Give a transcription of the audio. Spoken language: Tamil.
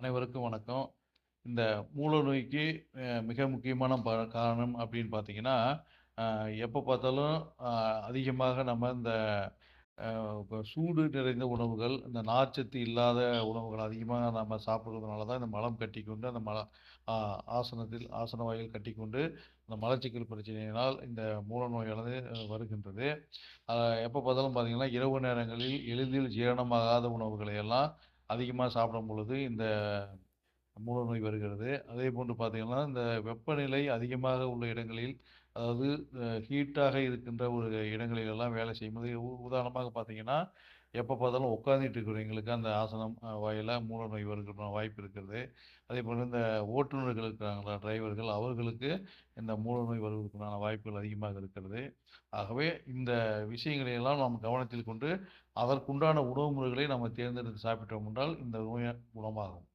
அனைவருக்கும் வணக்கம். இந்த மூல நோய்க்கு மிக முக்கியமான காரணம் அப்படின்னு பார்த்தீங்கன்னா, அ எப்ப பார்த்தாலும் அ அதிகமாக நம்ம இந்த இப்ப சூடு நிறைந்த உணவுகள், இந்த நார்ச்சத்து இல்லாத உணவுகள் அதிகமா நம்ம சாப்பிடுறதுனால தான் இந்த மலம் கட்டிக்கொண்டு, அந்த ஆ ஆசன வாயில் கட்டிக்கொண்டு, அந்த மலச்சிக்கல் பிரச்சனையினால் இந்த மூலநோயானது வருகின்றது. அ எப்ப பார்த்தாலும் பார்த்தீங்கன்னா, இரவு நேரங்களில் எளிதில் ஜீரணமாகாத உணவுகளை எல்லாம் அதிகமா சாப்பிடும் பொழுது இந்த மூலநோய் வருகிறது. அதேபோன்று பார்த்தீங்கன்னா, இந்த வெப்பநிலை அதிகமாக உள்ள இடங்களில், அதாவது ஹீட்டாக இருக்கின்ற ஒரு இடங்களில் எல்லாம் வேலை செய்யும்போது, உதாரணமாக பார்த்தீங்கன்னா, எப்ப பார்த்தாலும் உட்கார்ந்துட்டு இருக்கிறவங்களுக்கு அந்த ஆசனம் வாயிலா மூலநோய் வருவதற்கான வாய்ப்பு இருக்கிறது. அதேபோல இந்த ஓட்டுநர்கள் இருக்கிறாங்களா, டிரைவர்கள் அவர்களுக்கு இந்த மூலநோய் வருவதற்கான வாய்ப்புகள் அதிகமாக இருக்கிறது. ஆகவே இந்த விஷயங்களை எல்லாம் நாம் கவனத்தில் கொண்டு, அதற்குண்டான உணவு முறைகளை நம்ம தேர்ந்தெடுத்து சாப்பிட்டோம் என்றால், இந்த நோய் குணமாகும்.